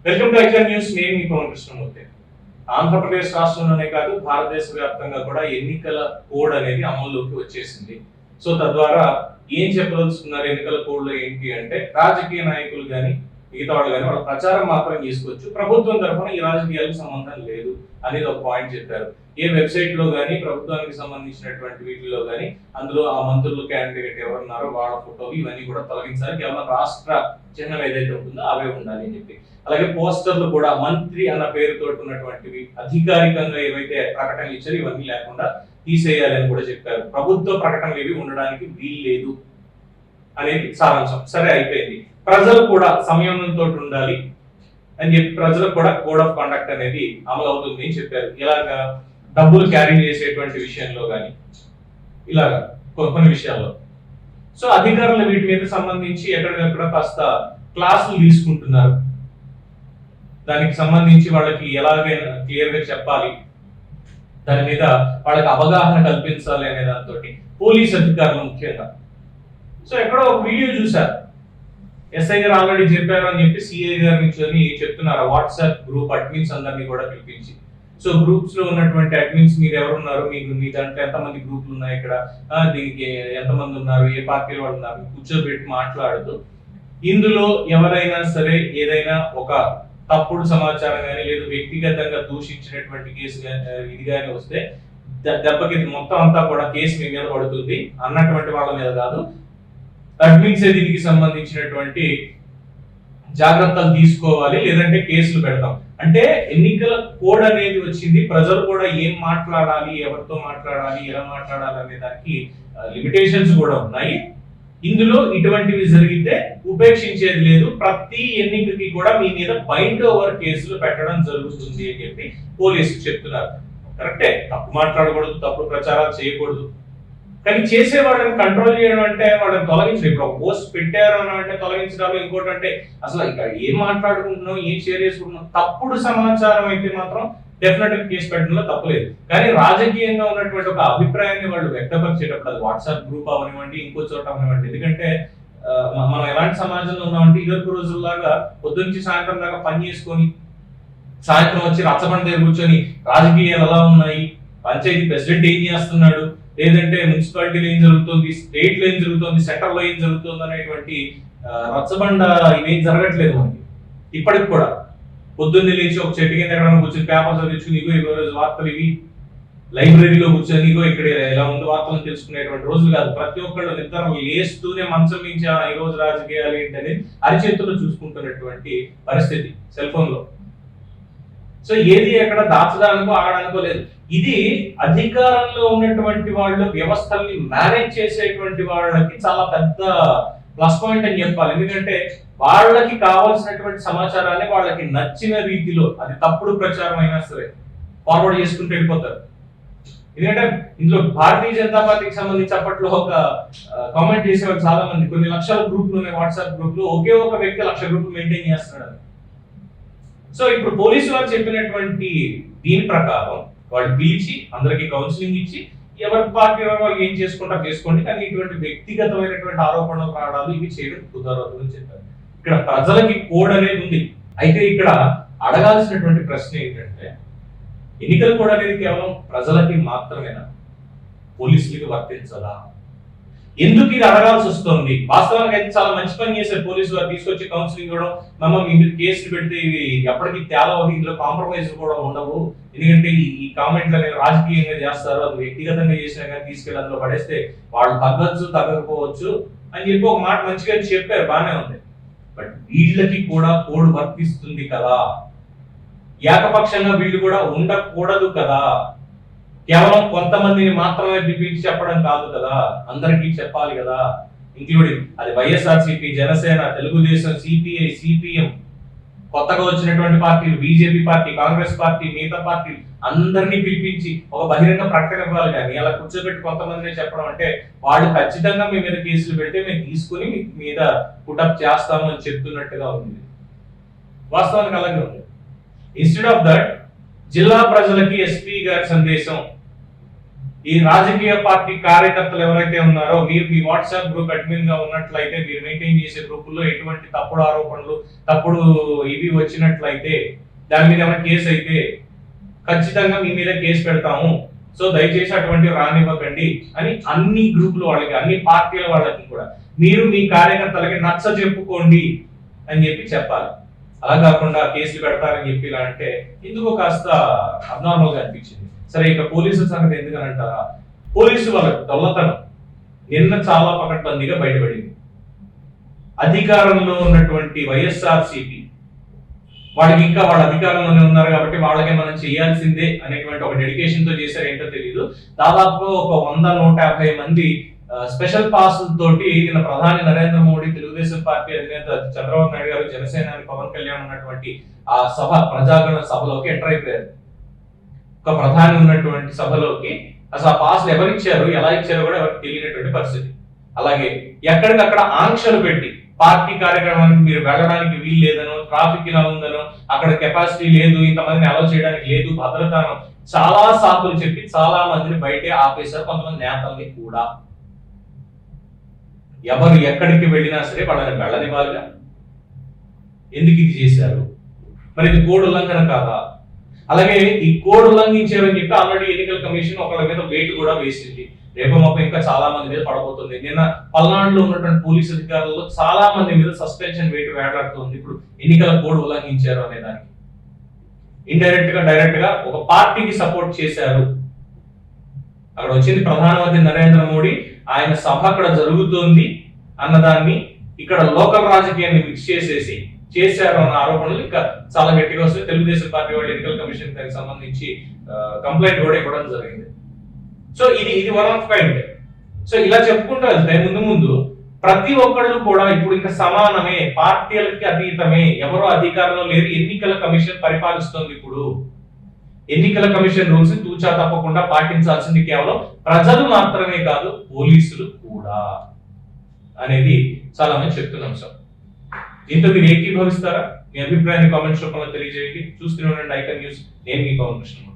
Welcome to ఐజన్ news. నేను మీ పవన్ కృష్ణమూర్తి. ఆంధ్రప్రదేశ్ రాష్ట్రంలోనే కాదు భారతదేశ వ్యాప్తంగా కూడా ఎన్నికల కోడ్ అనేది అమల్లోకి వచ్చేసింది. సో తద్వారా ఏం చెప్పదలుచుకున్నారు ఎన్నికల కోడ్ లో ఏంటి అంటే, రాజకీయ నాయకులు కానీ మిగతా వాళ్ళు కానీ వాళ్ళ ప్రచారం మాత్రం చేసుకోవచ్చు, ప్రభుత్వం తరఫున ఈ రాజకీయాలకు సంబంధం లేదు అనేది ఒక పాయింట్ చెప్పారు. ఏ వెబ్సైట్ లో కానీ ప్రభుత్వానికి సంబంధించినటువంటి వీటిలో కానీ అందులో ఆ మంత్రులు క్యాండిడేట్ ఎవరున్నారో వాళ్ళ ఫోటోలు ఇవన్నీ కూడా తొలగించాలి, కేవలం రాష్ట్ర చిహ్నం ఏదైతే ఉంటుందో అవే ఉండాలి అని చెప్పి. అలాగే పోస్టర్లు కూడా మంత్రి అన్న పేరుతో ఉన్నటువంటివి అధికారికంగా ఏవైతే ప్రకటనలు ఇచ్చారో ఇవన్నీ లేకుండా తీసేయాలని కూడా చెప్పారు. ప్రభుత్వ ప్రకటనలు ఏవి ఉండడానికి వీల్లేదు అనేది సారాంశం. సరే, అయిపోయింది. ప్రజలు కూడా సంయమనంతో ఉండాలి అని చెప్పి ప్రజలకు కూడా కోడ్ ఆఫ్ కండక్ట్ అనేది అమలు అవుతుంది అని చెప్పారు. ఇలాగా డబ్బులు క్యారీ చేసేటువంటి విషయంలో కానీ ఇలాగా కొన్ని విషయాల్లో. సో అధికారులు వీటి మీద సంబంధించి ఎక్కడికక్కడ కాస్త క్లాసులు తీసుకుంటున్నారు. దానికి సంబంధించి వాళ్ళకి ఎలాగైనా క్లియర్ గా చెప్పాలి, దాని మీద వాళ్ళకి అవగాహన కల్పించాలి అనే దాంతో పోలీస్ అధికారులు ముఖ్యంగా. సో ఎక్కడో ఒక వీడియో చూశారు, ఎస్ఐ గారు ఆల్రెడీ చెప్పారు అని చెప్పి సిఐ గారి నుంచి చెప్తున్నారు. వాట్సాప్ గ్రూప్ అడ్మిన్స్ అందరినీ కూడా పిలిపించి, సో గ్రూప్స్ లో ఉన్నటువంటి అడ్మిన్స్ మీరు ఎవరున్నారు, మీకు మీ దాంట్లో ఎంతమంది గ్రూపులు ఉన్నాయి, ఇక్కడ దీనికి ఎంతమంది ఉన్నారు, ఏ పార్టీ వాళ్ళు ఉన్నారు కూర్చోబెట్టి మాట్లాడుతూ, ఇందులో ఎవరైనా సరే ఏదైనా ఒక తప్పుడు సమాచారం కానీ లేదు వ్యక్తిగతంగా దూషించినటువంటి కేసు ఇది కానీ వస్తే దెబ్బకి మొత్తం అంతా కూడా కేసు మీ మీద పడుతుంది అన్నటువంటి వాళ్ళ మీద కాదు, అడ్మిన్స్ దీనికి సంబంధించినటువంటి జాగ్రత్తలు తీసుకోవాలి, లేదంటే కేసులు పెడతాం. అంటే ఎన్నికల కోడ్ అనేది వచ్చింది, ప్రజలు కూడా ఏం మాట్లాడాలి, ఎవరితో మాట్లాడాలి, ఎలా మాట్లాడాలి అనే దానికి లిమిటేషన్స్ కూడా ఉన్నాయి. ఇందులో ఇటువంటివి జరిగితే ఉపేక్షించేది లేదు, ప్రతి ఎన్నికకి కూడా మీ మీద బైండ్ ఓవర్ కేసులు పెట్టడం జరుగుతుంది అని చెప్పి పోలీసులు చెప్తున్నారు. కరెక్టే, తప్పు మాట్లాడకూడదు, తప్పుడు ప్రచారాలు చేయకూడదు, కానీ చేసే వాళ్ళని కంట్రోల్ చేయడం అంటే వాళ్ళని తొలగించడం. ఇప్పుడు ఒక పోస్ట్ పెట్టారు అని అంటే తొలగించడం, ఇంకోటి అంటే అసలు ఇక్కడ ఏం మాట్లాడుకుంటున్నాం, ఏం షేర్ చేసుకుంటున్నాం, తప్పుడు సమాచారం అయితే మాత్రం డెఫినెట్ గా కేసు పెట్టడంలో తప్పలేదు. కానీ రాజకీయంగా ఉన్నటువంటి ఒక అభిప్రాయాన్ని వాళ్ళు వ్యక్తపరిచేటప్పుడు, అది వాట్సాప్ గ్రూప్ అవనివ్వండి, ఇంకో చోట అవనివ్వండి, ఎందుకంటే మనం ఎలాంటి సమాజంలో ఉన్నామంటే ఇదివరకు రోజుల్లాగా పొద్దున్నుంచి సాయంత్రం దాకా పని చేసుకొని సాయంత్రం వచ్చి రచ్చబండ దగ్గర కూర్చొని రాజకీయాలు ఎలా ఉన్నాయి, పంచాయతీ ప్రెసిడెంట్ ఏం చేస్తున్నాడు, లేదంటే మున్సిపాలిటీలో ఏం జరుగుతుంది, స్టేట్ లో ఏం జరుగుతుంది, సెంటర్ లో ఏం జరుగుతుంది అనేటువంటి రచ్చబండ ఇవేం జరగట్లేదు మనకి. ఇప్పటికి కూడా పొద్దున్నే లేచి ఒక చెట్టు కింద ఎక్కడ కూర్చొని పేపర్ చదివించుకుని ఇగో ఈ రోజు వార్తలు ఇవి, లైబ్రరీలో కూర్చొని ఇగో ఇక్కడ ఎలా ఉంది వార్తలు తెలుసుకునేటువంటి రోజులు కాదు. ప్రతి ఒక్కళ్ళు నిద్ర లేస్తూనే మంచం నుంచి ఈ రోజు రాజకీయాలు ఏంటనేది అరిచేతుల్లో చూసుకుంటున్నటువంటి పరిస్థితి సెల్ ఫోన్ లో. సో ఏది ఎక్కడ దాచడానికో ఆగడానికో లేదు. ఇది అధికారంలో ఉన్నటువంటి వాళ్ళు, వ్యవస్థల్ని మేనేజ్ చేసేటువంటి వాళ్ళకి చాలా పెద్ద ప్లస్ పాయింట్ అని చెప్పాలి. ఎందుకంటే వాళ్ళకి కావాల్సినటువంటి సమాచారాన్ని వాళ్ళకి నచ్చిన రీతిలో, అది తప్పుడు ప్రచారం అయినా సరే ఫార్వర్డ్ చేసుకుంటూ వెళ్ళిపోతారు. ఎందుకంటే ఇందులో భారతీయ జనతా పార్టీకి సంబంధించి అప్పట్లో ఒక కామెంట్ చేసేవాళ్ళు చాలా మంది, కొన్ని లక్షల గ్రూపులు ఉన్నాయి వాట్సాప్ గ్రూపులు, ఒకే ఒక వ్యక్తి 1,00,000 గ్రూపులు మెయింటైన్ చేస్తున్నాడు. సో ఇప్పుడు పోలీసు వారు చెప్పినటువంటి దీని ప్రకారం వాళ్ళు పిలిచి అందరికి కౌన్సిలింగ్ ఇచ్చి ఎవరి పార్టీ వాళ్ళు ఏం చేసుకుంటారు చేసుకోండి, కానీ ఇటువంటి వ్యక్తిగతమైనటువంటి ఆరోపణలు రావడాలు ఇవి చేయడం కుదరదు అని చెప్పారు. ఇక్కడ ప్రజలకి కోడ్ అనేది ఉంది. అయితే ఇక్కడ అడగాల్సినటువంటి ప్రశ్న ఏంటంటే, ఎన్నికల కోడ్ అనేది కేవలం ప్రజలకి మాత్రమేనా, పోలీసులకి వర్తించదా? ఎందుకు ఇది అడగాల్సి వస్తుంది? వాస్తవానికి అయితే చాలా మంచి పని చేశారు పోలీసు వారు, తీసుకొచ్చి కౌన్సిలింగ్ ఇవ్వడం, మీ మీద కేసులు పెడితే ఇవి ఎప్పటికీ తేలవు, ఇందులో కాంప్రమైజ్ కూడా ఉండవు, ఎందుకంటే ఈ కామెంట్లు అనేది రాజకీయంగా చేస్తారు, అది వ్యక్తిగతంగా చేసినా కానీ తీసుకెళ్ళి అందులో పడేస్తే వాళ్ళు తగ్గచ్చు తగ్గకపోవచ్చు అని చెప్పి ఒక మాట మంచిగా చెప్పారు, బాగానే ఉంది. బట్ వీళ్ళకి కూడా కోడ్ వర్తిస్తుంది కదా, ఏకపక్షంగా వీళ్ళు కూడా ఉండకూడదు కదా, కేవలం కొంతమందిని మాత్రమే పిలిచి చెప్పడం కాదు కదా, అందరికీ చెప్పాలి కదా, ఇంక్లూడింగ్ అది వైఎస్ఆర్సీపీ, జనసేన, తెలుగుదేశం, సిపిఐ, సిపిఎం, కొత్తగా వచ్చినటువంటి పార్టీలు, బీజేపీ పార్టీ, కాంగ్రెస్ పార్టీ, మిగతా పార్టీలు అందరినీ పిలిపించి ఒక బహిరంగ ప్రకటన ఇవ్వాలి. కానీ అలా కూర్చోబెట్టి కొంతమందిని చెప్పడం అంటే వాళ్ళు ఖచ్చితంగా మీ మీద కేసులు పెడితే మేము తీసుకుని మీ మీద పుటప్ చేస్తాము అని చెప్తున్నట్టుగా ఉంది. వాస్తవానికి అలాగే ఉంది. ఇన్స్టెడ్ ఆఫ్ దట్ జిల్లా ప్రజలకి ఎస్పీ గారి సందేశం ఈ రాజకీయ పార్టీ కార్యకర్తలు ఎవరైతే ఉన్నారో మీరు మీ వాట్సాప్ గ్రూప్ అడ్మిన్ గా ఉన్నట్లయితే మీరు మెయింటైన్ చేసే గ్రూపుల్లో ఎటువంటి తప్పుడు ఆరోపణలు తప్పుడు ఇవి వచ్చినట్లయితే దాని మీద ఏమైనా కేసు అయితే ఖచ్చితంగా మీ మీద కేసు పెడతాము. సో దయచేసి అటువంటివి రానివ్వకండి అని అన్ని గ్రూపుల వాళ్ళకి అన్ని పార్టీల వాళ్ళకి కూడా మీరు మీ కార్యకర్తలకి నచ్చ చెప్పుకోండి అని చెప్పి చెప్పాలి. అలా కాకుండా కేసులు పెడతారని చెప్పి ఇలా అంటే ఎందుకో కాస్త అబ్నార్మల్ గా అనిపించింది. సరే, ఇక పోలీసుల సంగతి ఎందుకని అంటారా, పోలీసు వాళ్ళ దొల్లతనం నిన్న చాలా పకడ్బందీగా బయటపడింది. అధికారంలో ఉన్నటువంటి వైఎస్ఆర్సీపీ వాళ్ళకి ఇంకా వాళ్ళ అధికారంలోనే ఉన్నారు కాబట్టి వాళ్ళకే మనం చేయాల్సిందే అనేటువంటి ఒక డెడికేషన్ తో చేశారు. ఏంటో తెలియదు, దాదాపు ఒక 100-150 మంది స్పెషల్ పాస్ తోటి నిన్న ప్రధాని నరేంద్ర మోడీ, తెలుగుదేశం పార్టీ అధినేత చంద్రబాబు నాయుడు గారు, జనసేన పవన్ కళ్యాణ్ ఉన్నటువంటి ఆ సభ ప్రజాగణ సభలోకి ఎంటర్ అయిపోయారు. ఒక ప్రధాని ఉన్నటువంటి సభలోకి అసలు ఆ పాస్లు ఎవరిచ్చారు, ఎలా ఇచ్చారో కూడా ఎవరికి తెలియనటువంటి పరిస్థితి. అలాగే ఎక్కడికక్కడ ఆంక్షలు పెట్టి పార్టీ కార్యక్రమానికి మీరు వెళ్ళడానికి వీలు లేదనో, ట్రాఫిక్ ఇలా ఉందనో, అక్కడ కెపాసిటీ లేదు, ఇంతమందిని అలౌ చేయడానికి లేదు, భద్రతను చాలా సాకులు చెప్పి చాలా మందిని బయటే ఆపేశారు. కొంతమంది నేతల్ని కూడా ఎవరు ఎక్కడికి వెళ్ళినా సరే వాళ్ళని వెళ్ళనివ్వాలిగా. ఎందుకు ఇది చేశారు? మరి ఇది కోడ్ ఉల్లంఘన కాదా? అలాగే ఈ కోడ్ ఉల్లంఘించారని చెప్పి ఆల్రెడీ ఎన్నికల కమిషన్ ఒకళ్ళ మీద వెయిట్ కూడా వేసింది. రేపు మాకు ఇంకా చాలా మంది మీద పడబోతుంది. నిన్న పల్నాడులో ఉన్నటువంటి పోలీసు అధికారులు చాలా మంది మీద సస్పెన్షన్ వెయిట్ వేలాడుతుంది. ఇప్పుడు ఎన్నికల కోడ్ ఉల్లంఘించారు అనే దానికి ఇండైరెక్ట్ గా డైరెక్ట్ గా ఒక పార్టీకి సపోర్ట్ చేశారు. అక్కడ వచ్చింది ప్రధానమంత్రి నరేంద్ర మోడీ, ఆయన సభ అక్కడ జరుగుతోంది అన్నదాన్ని ఇక్కడ లోకల్ రాజకీయాన్ని మిక్స్ చేసేసి చేశారు అన్న ఆరోపణలు ఇంకా చాలా గట్టిగా వస్తాయి. తెలుగుదేశం పార్టీ వాళ్ళు ఎన్నికల కమిషన్ దానికి సంబంధించి కంప్లైంట్ కూడా ఇవ్వడం జరిగింది. సో ఇది వన్ ఆఫ్ కైండ్. సో ఇలా చెప్పుకుంటూ వెళ్తే ముందు ప్రతి ఒక్కళ్ళు కూడా ఇప్పుడు ఇంకా సమానమే, పార్టీలకి అతీతమే, ఎవరో అధికారంలో లేరు, ఎన్నికల కమిషన్ పరిపాలిస్తుంది. ఇప్పుడు ఎన్నికల కమిషన్ రూల్స్ తూచా తప్పకుండా పాటించాల్సింది కేవలం ప్రజలు మాత్రమే కాదు, పోలీసులు కూడా అనేది చాలా మంది చెప్తున్న అంశం. దీంతో మీరు ఏకీభవిస్తారా? మీ అభిప్రాయాన్ని కామెంట్స్ రూపంలో తెలియజేయండి. చూస్తూనే ఉండండి ఐకాన్ న్యూస్. నేను మీ పవన్ కృష్ణ.